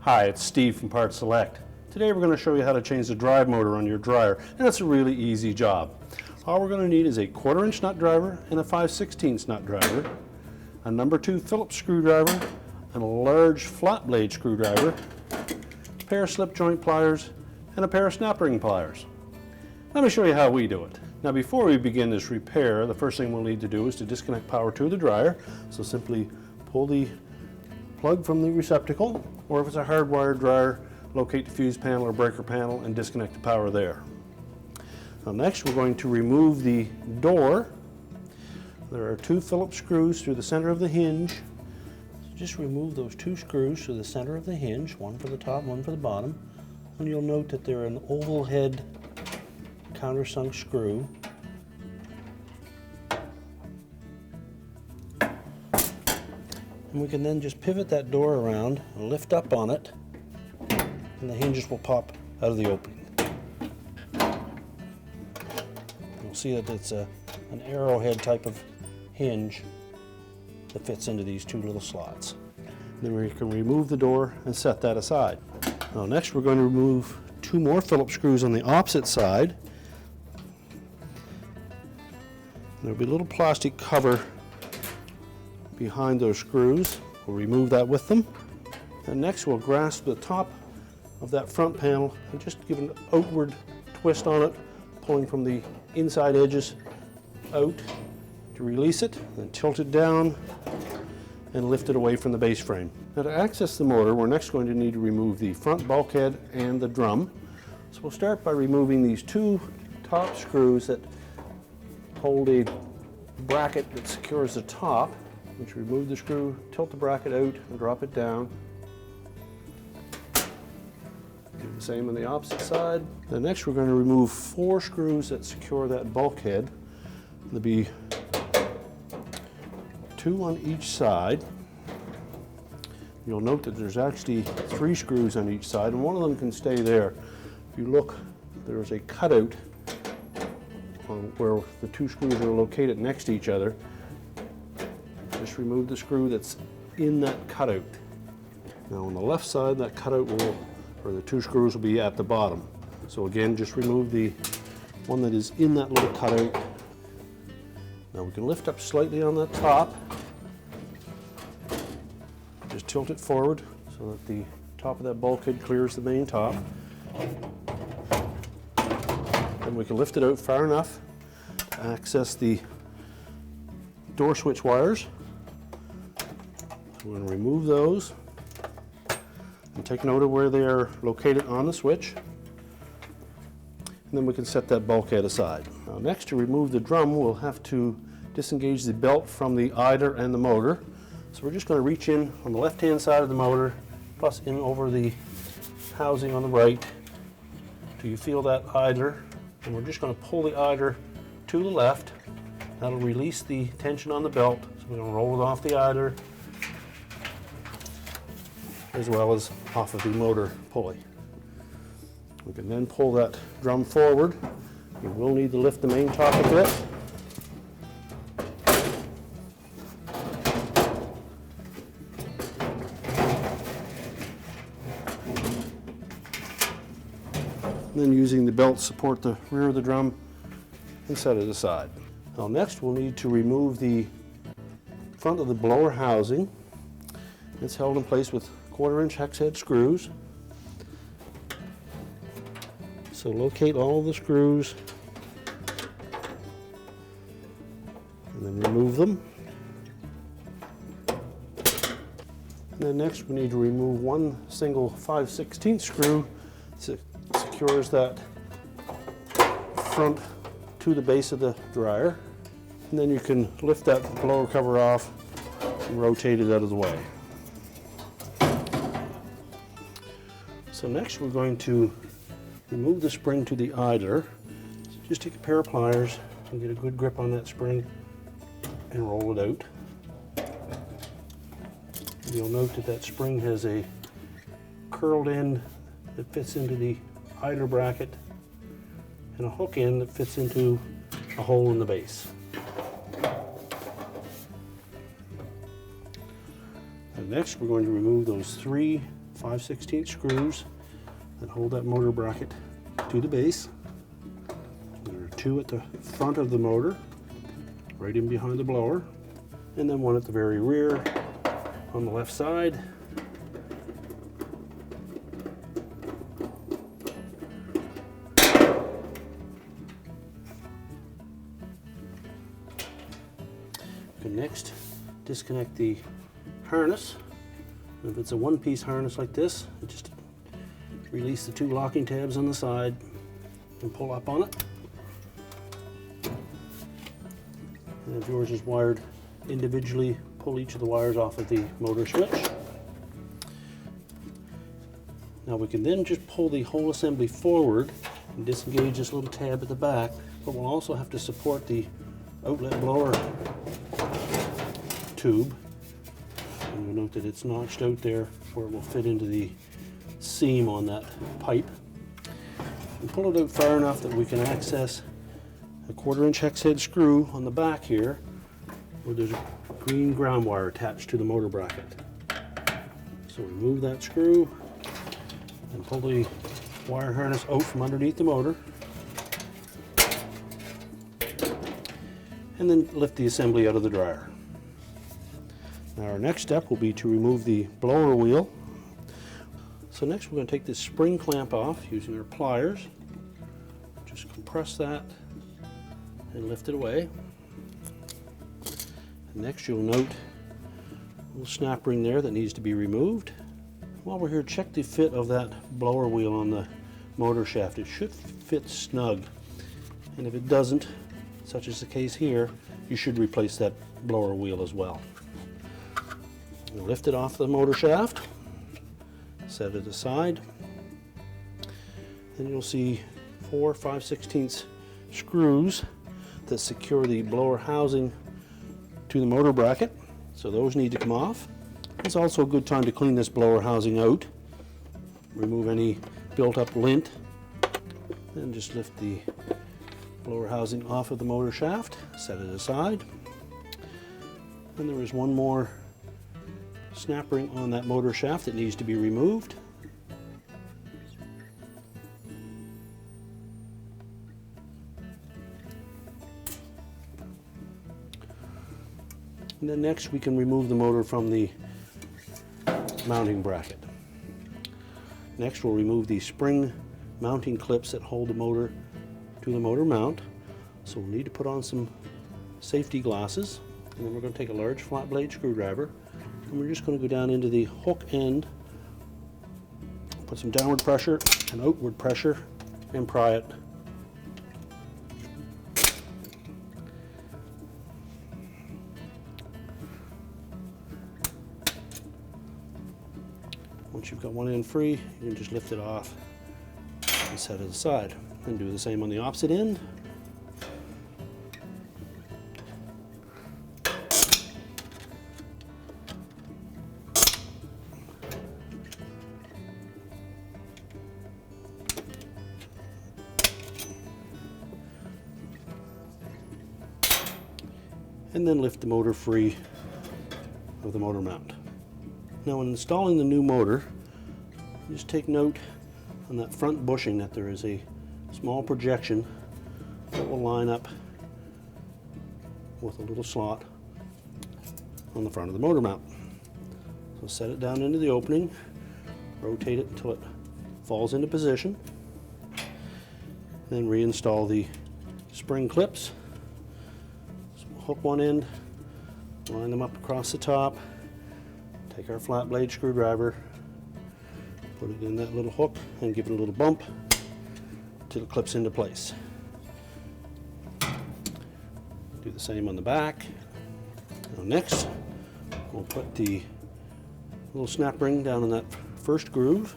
Hi, it's Steve from PartSelect. Today we're going to show you how to change the drive motor on your dryer, and it's a really easy job. All we're going to need is a 1/4" nut driver and a 5/16 nut driver, a number 2 Phillips screwdriver, and a large flat blade screwdriver, a pair of slip joint pliers, and a pair of snap ring pliers. Let me show you how we do it. Now before we begin this repair, the first thing we'll need to do is to disconnect power to the dryer. So simply pull the plug from the receptacle, or if it's a hardwired dryer, locate the fuse panel or breaker panel and disconnect the power there. Now next we're going to remove the door. There are 2 Phillips screws through the center of the hinge. So just remove those 2 screws through the center of the hinge, one for the top, one for the bottom. And you'll note that they're an oval head countersunk screw. And we can then just pivot that door around and lift up on it, and the hinges will pop out of the opening. You'll see that it's an arrowhead type of hinge that fits into these 2 little slots. Then we can remove the door and set that aside. Now next we're going to remove 2 more Phillips screws on the opposite side. There'll be a little plastic cover behind those screws. We'll remove that with them. And next we'll grasp the top of that front panel and just give an outward twist on it, pulling from the inside edges out to release it, then tilt it down and lift it away from the base frame. Now to access the motor, we're next going to need to remove the front bulkhead and the drum. So we'll start by removing these 2 top screws that hold a bracket that secures the top. Once you remove the screw, tilt the bracket out and drop it down. Do the same on the opposite side. Then next we're going to remove 4 screws that secure that bulkhead. There'll be 2 on each side. You'll note that there's actually 3 screws on each side, and one of them can stay there. If you look, there's a cutout where the 2 screws are located next to each other. Just remove the screw that's in that cutout. Now on the left side, that cutout or the 2 screws will be at the bottom. So again, just remove the one that is in that little cutout. Now we can lift up slightly on the top. Just tilt it forward so that the top of that bulkhead clears the main top. Then we can lift it out far enough to access the door switch wires. We're going to remove those and take note of where they are located on the switch. And then we can set that bulkhead aside. Now next, to remove the drum, we'll have to disengage the belt from the idler and the motor. So we're just going to reach in on the left-hand side of the motor, plus in over the housing on the right till you feel that idler. And we're just going to pull the idler to the left. That'll release the tension on the belt. So we're going to roll it off the idler as well as off of the motor pulley. We can then pull that drum forward. You will need to lift the main top a bit. And then using the belt, support the rear of the drum and set it aside. Now next we'll need to remove the front of the blower housing. It's held in place with 1/4" hex head screws. So locate all the screws and then remove them. And then next we need to remove 1 single 5/16 screw that secures that front to the base of the dryer. And then you can lift that blower cover off and rotate it out of the way. So next we're going to remove the spring to the idler. So just take a pair of pliers and get a good grip on that spring and roll it out. You'll note that that spring has a curled end that fits into the idler bracket and a hook end that fits into a hole in the base. And next we're going to remove those 3 5/16 screws that hold that motor bracket to the base. There are 2 at the front of the motor, right in behind the blower, and then 1 at the very rear on the left side. Next, disconnect the harness. If it's a one-piece harness like this, just release the 2 locking tabs on the side and pull up on it. And if yours is wired individually, pull each of the wires off of the motor switch. Now we can then just pull the whole assembly forward and disengage this little tab at the back, but we'll also have to support the outlet blower tube. And you'll note that it's notched out there where it will fit into the seam on that pipe. And pull it out far enough that we can access a 1/4" hex head screw on the back here where there's a green ground wire attached to the motor bracket. So remove that screw and pull the wire harness out from underneath the motor. And then lift the assembly out of the dryer. Now our next step will be to remove the blower wheel. So next we're going to take this spring clamp off using our pliers. Just compress that and lift it away. And next you'll note a little snap ring there that needs to be removed. While we're here, check the fit of that blower wheel on the motor shaft. It should fit snug, and if it doesn't, such as the case here, you should replace that blower wheel as well. Lift it off the motor shaft, set it aside, and you'll see 4 5/16 screws that secure the blower housing to the motor bracket, so those need to come off. It's also a good time to clean this blower housing out, remove any built-up lint, and just lift the blower housing off of the motor shaft, set it aside. And there is one more snap ring on that motor shaft that needs to be removed. And then next we can remove the motor from the mounting bracket. Next we'll remove the spring mounting clips that hold the motor to the motor mount. So we'll need to put on some safety glasses, and then we're going to take a large flat blade screwdriver, and we're just going to go down into the hook end, put some downward pressure and outward pressure, and pry it. Once you've got one end free, you can just lift it off and set it aside. And do the same on the opposite end. And then lift the motor free of the motor mount. Now when installing the new motor, just take note on that front bushing that there is a small projection that will line up with a little slot on the front of the motor mount. So set it down into the opening, rotate it until it falls into position, then reinstall the spring clips. So we'll hook one end, line them up across the top, take our flat blade screwdriver, put it in that little hook and give it a little bump till it clips into place. Do the same on the back. Now next, we'll put the little snap ring down in that first groove.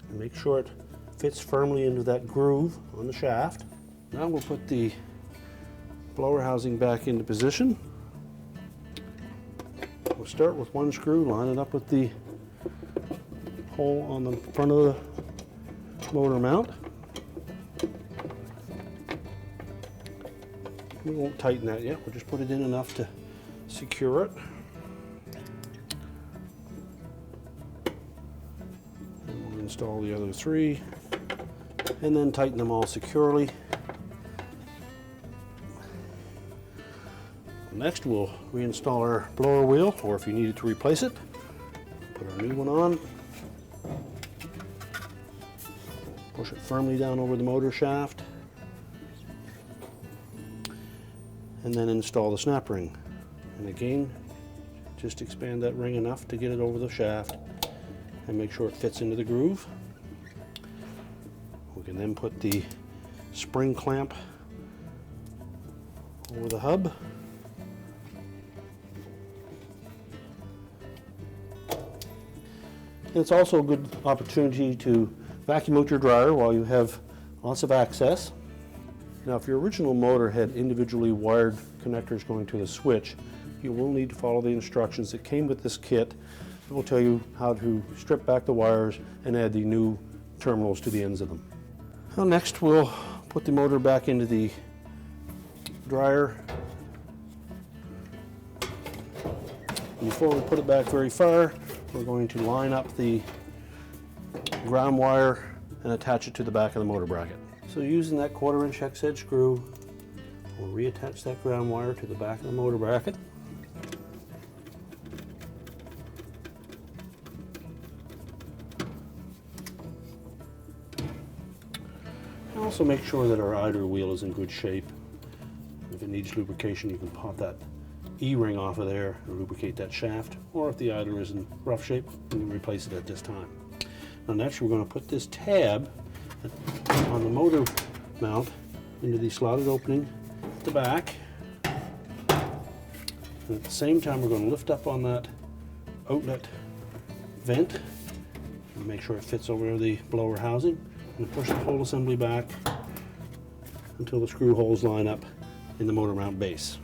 And make sure it fits firmly into that groove on the shaft. Now we'll put the blower housing back into position. We'll start with one screw, line it up with the hole on the front of the motor mount. We won't tighten that yet, we'll just put it in enough to secure it. And we'll install the other three and then tighten them all securely. Next, we'll reinstall our blower wheel, or if you needed to replace it, put our new one on. Push it firmly down over the motor shaft. And then install the snap ring. And again, just expand that ring enough to get it over the shaft and make sure it fits into the groove. We can then put the spring clamp over the hub. And it's also a good opportunity to vacuum out your dryer while you have lots of access. Now, if your original motor had individually wired connectors going to the switch, you will need to follow the instructions that came with this kit. It will tell you how to strip back the wires and add the new terminals to the ends of them. Now, next we'll put the motor back into the dryer. And before we put it back very far, we're going to line up the ground wire and attach it to the back of the motor bracket. So using that 1/4" hex head screw, we'll reattach that ground wire to the back of the motor bracket. And also make sure that our idler wheel is in good shape. If it needs lubrication, you can pop that E-ring off of there and lubricate that shaft, or if the idler is in rough shape, you can replace it at this time. Now next we're going to put this tab on the motor mount into the slotted opening at the back. And at the same time we're going to lift up on that outlet vent and make sure it fits over the blower housing, and push the whole assembly back until the screw holes line up in the motor mount base.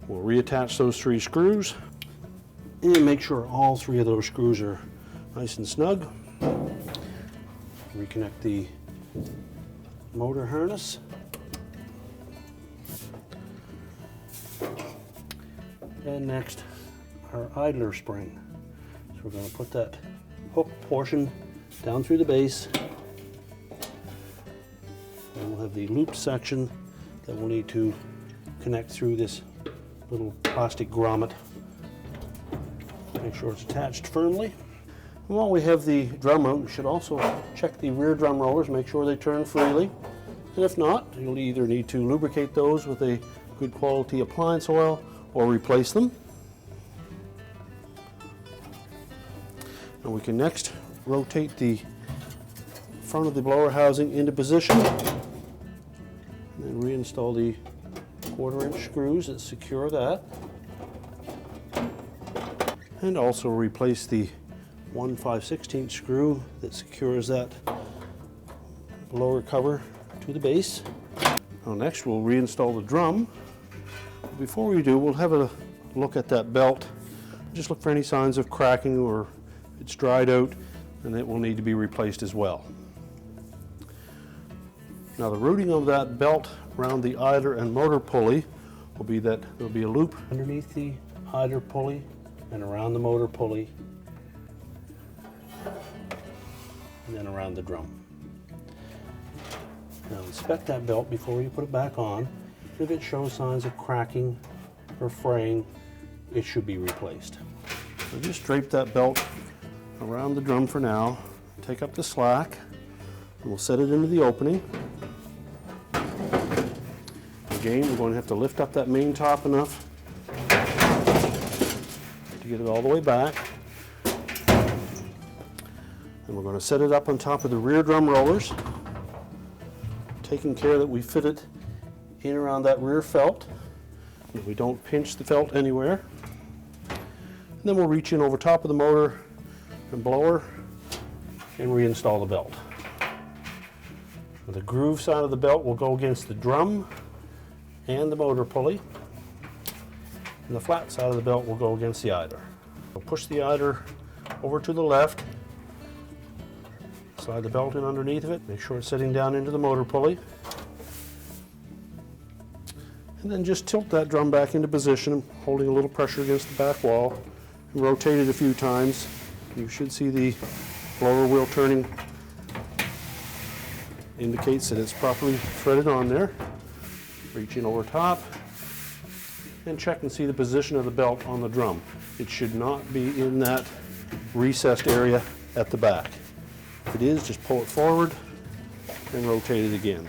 We'll reattach those 3 screws and make sure all 3 of those screws are nice and snug. Reconnect the motor harness. And next, our idler spring. So we're going to put that hook portion down through the base. And we'll have the looped section that we'll need to connect through this little plastic grommet. Make sure it's attached firmly. And while we have the drum mount, we should also check the rear drum rollers, make sure they turn freely. And if not, you'll either need to lubricate those with a good quality appliance oil or replace them. And we can next rotate the front of the blower housing into position and then reinstall the 1/4" screws that secure that, and also replace the 1 5/16 screw that secures that blower cover to the base. Now next we'll reinstall the drum. Before we do, we'll have a look at that belt. Just look for any signs of cracking or it's dried out, and it will need to be replaced as well. Now the routing of that belt around the idler and motor pulley will be that there'll be a loop underneath the idler pulley and around the motor pulley and then around the drum. Now inspect that belt before you put it back on. If it shows signs of cracking or fraying, it should be replaced. So just drape that belt around the drum for now. Take up the slack and we'll set it into the opening. Again, we're going to have to lift up that main top enough to get it all the way back. And we're going to set it up on top of the rear drum rollers, taking care that we fit it in around that rear felt, that we don't pinch the felt anywhere. And then we'll reach in over top of the motor and blower and reinstall the belt. The groove side of the belt will go against the drum and the motor pulley, and the flat side of the belt will go against the idler. We'll push the idler over to the left, slide the belt in underneath of it, make sure it's sitting down into the motor pulley. And then just tilt that drum back into position, holding a little pressure against the back wall, and rotate it a few times. You should see the blower wheel turning. Indicates that it's properly threaded on there. Reaching over top, and check and see the position of the belt on the drum. It should not be in that recessed area at the back. If it is, just pull it forward and rotate it again.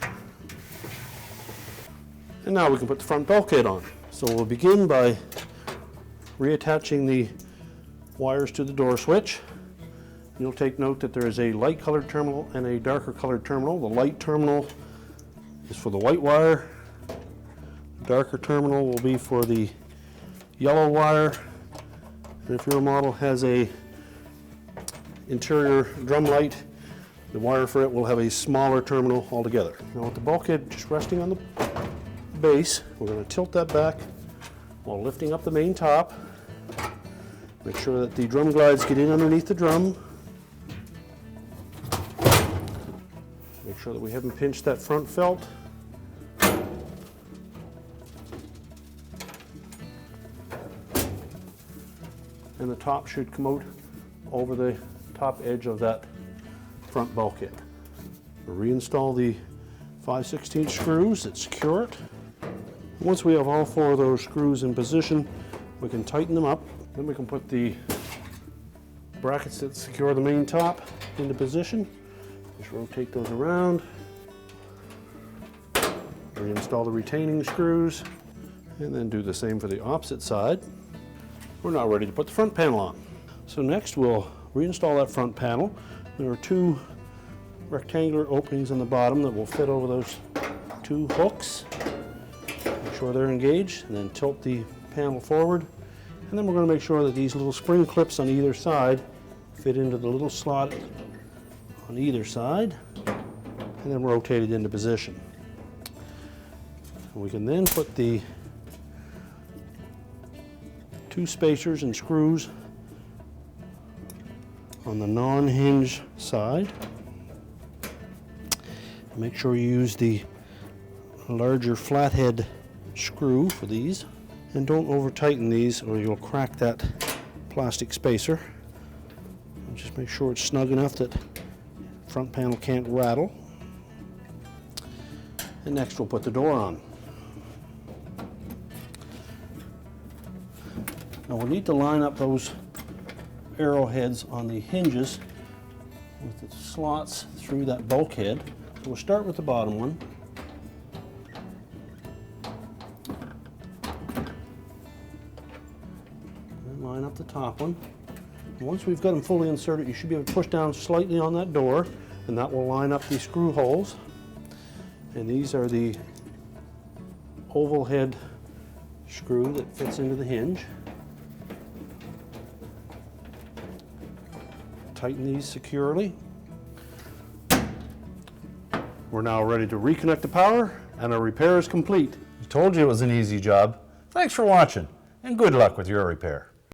And now we can put the front bulkhead on. So we'll begin by reattaching the wires to the door switch. You'll take note that there is a light colored terminal and a darker colored terminal. The light terminal is for the white wire. The darker terminal will be for the yellow wire. And if your model has a interior drum light, the wire for it will have a smaller terminal altogether. Now with the bulkhead just resting on the base, we're going to tilt that back while lifting up the main top. Make sure that the drum glides get in underneath the drum. Make sure that we haven't pinched that front felt. And the top should come out over the top edge of that front bulkhead. We'll reinstall the 5/16 screws that secure it. Once we have all 4 of those screws in position, we can tighten them up. Then we can put the brackets that secure the main top into position. Just rotate those around. Reinstall the retaining screws, and then do the same for the opposite side. We're now ready to put the front panel on. So next we'll reinstall that front panel. There are 2 rectangular openings on the bottom that will fit over those 2 hooks. Make sure they're engaged, and then tilt the panel forward. And then we're going to make sure that these little spring clips on either side fit into the little slot on either side, and then rotate it into position. We can then put the 2 spacers and screws on the non-hinge side. Make sure you use the larger flathead screw for these, and don't over tighten these or you'll crack that plastic spacer. And just make sure it's snug enough that front panel can't rattle. And next we'll put the door on. Now we'll need to line up those arrowheads on the hinges with the slots through that bulkhead. So we'll start with the bottom one. And line up the top one. And once we've got them fully inserted, you should be able to push down slightly on that door, and that will line up these screw holes. And these are the oval head screw that fits into the hinge. Tighten these securely. We're now ready to reconnect the power, and our repair is complete. I told you it was an easy job. Thanks for watching, and good luck with your repair.